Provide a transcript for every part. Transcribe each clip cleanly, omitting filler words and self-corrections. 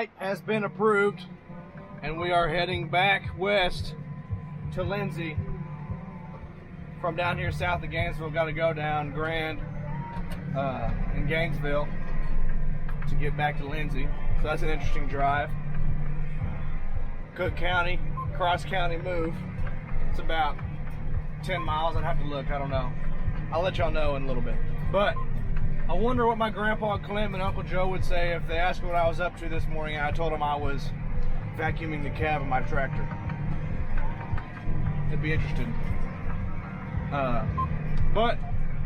site has been approved, and we are heading back west to Lindsay. From down here south of Gainesville, got to go down Grand in Gainesville to get back to Lindsay. So that's an interesting drive. Cook County, cross county move. It's about 10 miles. I'd have to look, I don't know. I'll let y'all know in a little bit. But I wonder what my grandpa Clem and Uncle Joe would say if they asked me what I was up to this morning and I told them I was vacuuming the cab of my tractor. They'd be interested. But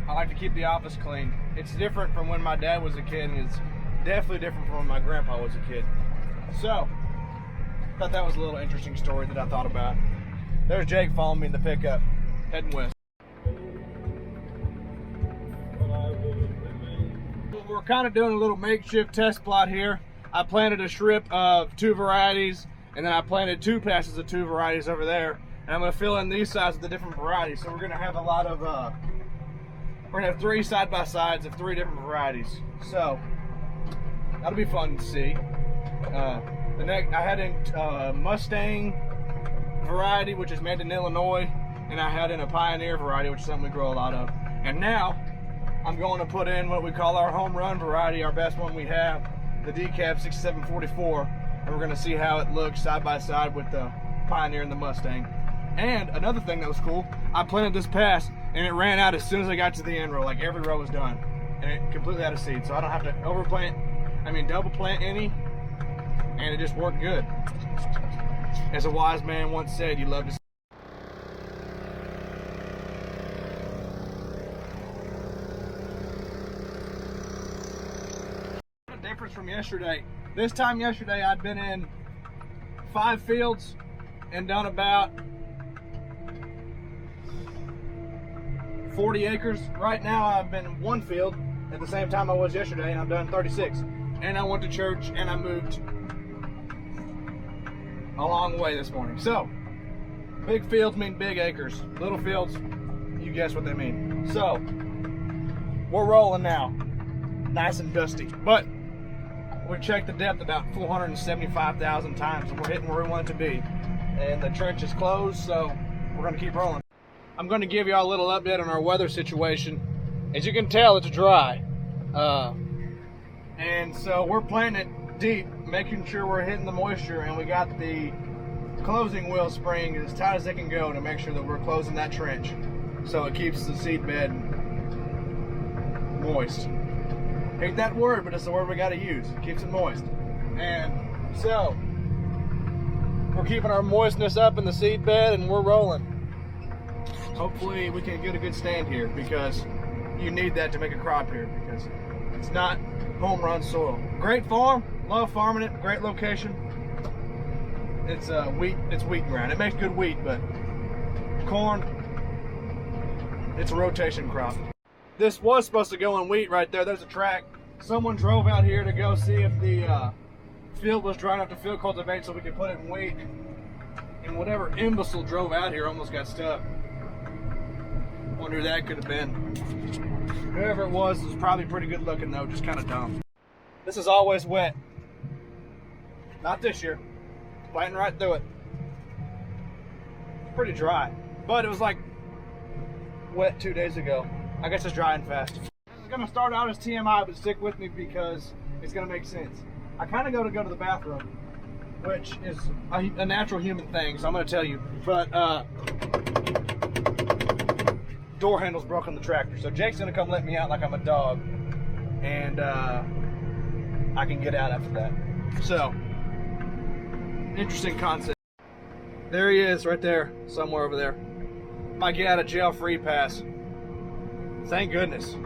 I like to keep the office clean. It's different from when my dad was a kid, and it's definitely different from when my grandpa was a kid. So, thought that was a little interesting story that I thought about. There's Jake following me in the pickup, heading west. We're kind of doing a little makeshift test plot here. I planted a strip of 2 varieties, and then I planted 2 passes of 2 varieties over there. And I'm going to fill in these sides of the different varieties. So we're going to have a lot of, we're going to have 3 side-by-sides of 3 different varieties. So, that'll be fun to see. The next, I had a Mustang variety, which is made in Illinois, and I had in a Pioneer variety, which is something we grow a lot of. And now, I'm going to put in what we call our home run variety, our best one we have, the Decaf 6744, and we're going to see how it looks side-by-side with the Pioneer and the Mustang. And another thing that was cool, I planted this pass and it ran out as soon as I got to the end row. Like every row was done, and it completely out of seed, so I don't have to double plant any, and it just worked good. As a wise man once said, you love to see. What a difference from yesterday. This time yesterday I'd been in 5 fields and done about 40 acres. Right now I've been in 1 field at the same time I was yesterday, and I've done 36. And I went to church and I moved a long way this morning. So, big fields mean big acres. Little fields, you guess what they mean. So, we're rolling now. Nice and dusty. But we checked the depth about 475,000 times, and we're hitting where we want it to be. And the trench is closed, so we're going to keep rolling. I'm going to give y'all a little update on our weather situation. As you can tell, it's dry. And so we're planting it deep, making sure we're hitting the moisture, and we got the closing wheel spring as tight as they can go to make sure that we're closing that trench so it keeps the seed bed moist. Hate that word, but it's the word we got to use. It keeps it moist. And so we're keeping our moistness up in the seed bed, and we're rolling. Hopefully we can get a good stand here, because you need that to make a crop here, because it's not home run soil. Great farm, love farming it, great location. It's wheat ground. It makes good wheat, but corn, it's a rotation crop. This was supposed to go in wheat right there. There's a track. Someone drove out here to go see if the field was dry enough to field cultivate so we could put it in wheat. And whatever imbecile drove out here almost got stuck. Wonder who that could have been. Whoever it was probably pretty good looking though, just kind of dumb. This is always wet. Not this year. Planting right through it. It's pretty dry. But it was like wet 2 days ago. I guess it's drying fast. This is gonna start out as TMI, but stick with me because it's gonna make sense. I kind of go to the bathroom, which is a natural human thing, so I'm gonna tell you. But door handle's broken the tractor, so Jake's gonna come let me out like I'm a dog, and I can get out after that. So, interesting concept. There he is, right there, somewhere over there. Might get out of jail free pass. Thank goodness.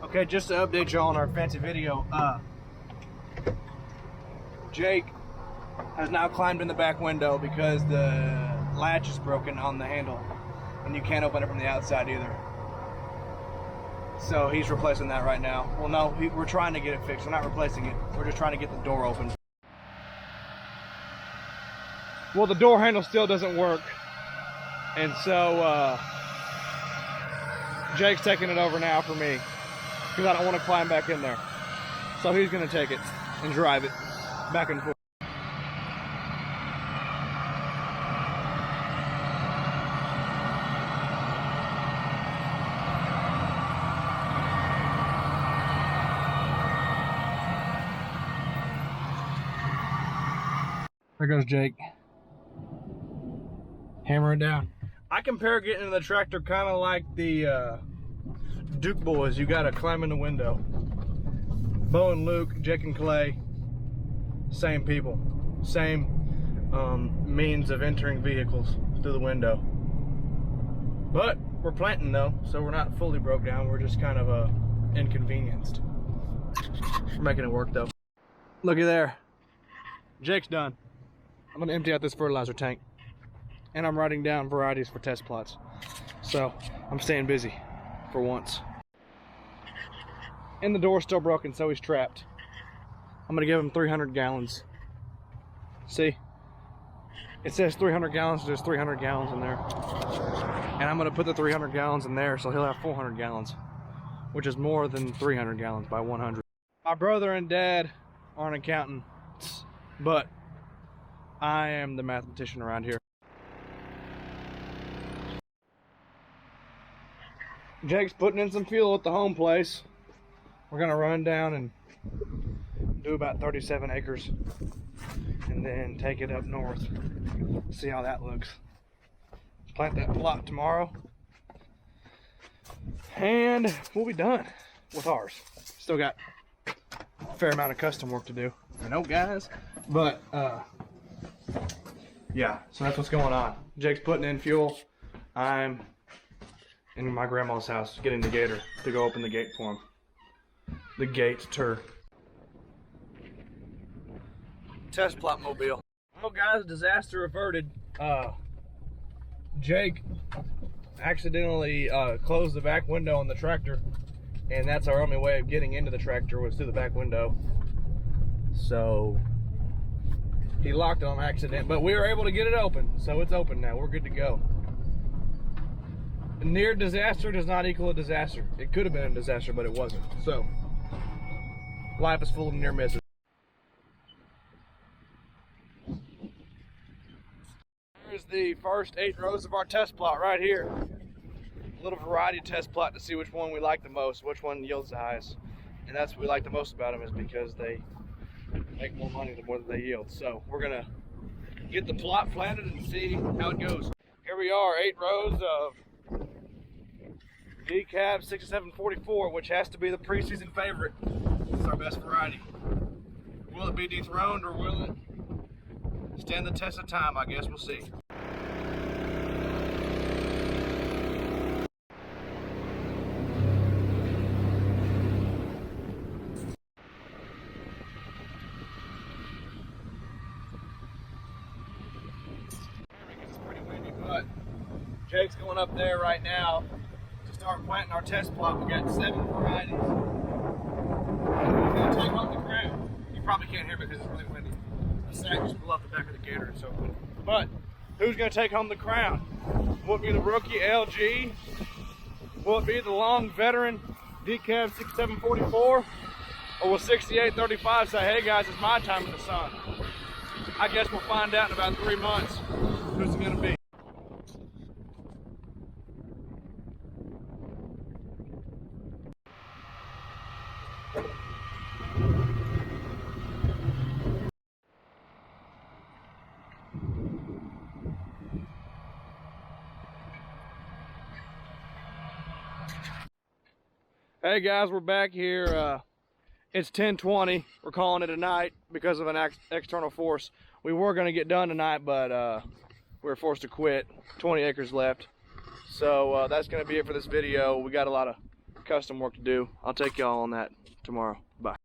Okay, just to update you all on our fancy video, Jake has now climbed in the back window because the latch is broken on the handle and you can't open it from the outside either. So he's replacing that right now. Well, no, we're trying to get it fixed. We're not replacing it. We're just trying to get the door open. Well, the door handle still doesn't work. And so Jake's taking it over now for me because I don't want to climb back in there. So he's going to take it and drive it back and forth. There goes Jake. Hammer it down. I compare getting in the tractor kind of like the Duke boys. You gotta climb in the window. Bo and Luke, Jake and Clay, same people. Same means of entering vehicles through the window. But we're planting though, so we're not fully broke down. We're just kind of inconvenienced. We're making it work though. Looky there. Jake's done. I'm gonna empty out this fertilizer tank, and I'm writing down varieties for test plots. So I'm staying busy for once. And the door's still broken, so he's trapped. I'm gonna give him 300 gallons. See? It says 300 gallons, there's 300 gallons in there. And I'm gonna put the 300 gallons in there, so he'll have 400 gallons, which is more than 300 gallons by 100. My brother and dad aren't accountants, but I am the mathematician around here. Jake's putting in some fuel at the home place. We're gonna run down and do about 37 acres and then take it up north. See how that looks. Plant that plot tomorrow and we'll be done with ours. Still got a fair amount of custom work to do, I know guys, but yeah, so that's what's going on. Jake's putting in fuel. I'm in my grandma's house getting the gator to go open the gate for him. The gator. Test plot mobile. Well guys, disaster averted. Jake accidentally closed the back window on the tractor, and that's our only way of getting into the tractor was through the back window. So he locked it on accident, but we were able to get it open, so it's open now. We're good to go. A near disaster does not equal a disaster. It could have been a disaster, but it wasn't. So life is full of near misses. Here's the first 8 rows of our test plot right here. A little variety test plot to see which one we like the most, which one yields the highest. And that's what we like the most about them, is because they make more money the more that they yield. So we're gonna get the plot planted and see how it goes. Here we are, 8 rows of decaf 6744, which has to be the preseason favorite. It's our best variety. Will it be dethroned or will it stand the test of time? I guess we'll see. Jake's going up there right now to start planting our test plot. We got 7 varieties. We're going to take home the crown. You probably can't hear me because it's really windy. The sack just blew off the back of the gator and so forth. But who's going to take home the crown? Will it be the rookie LG? Will it be the long veteran decaf 6744? Or will 6835 say, hey guys, it's my time in the sun? I guess we'll find out in about 3 months who's it going to be. Hey guys, we're back here. It's 10:20. We're calling it a night because of an external force. We were going to get done tonight, but we were forced to quit. 20 acres left. So that's going to be it for this video. We got a lot of custom work to do. I'll take y'all on that tomorrow. Bye.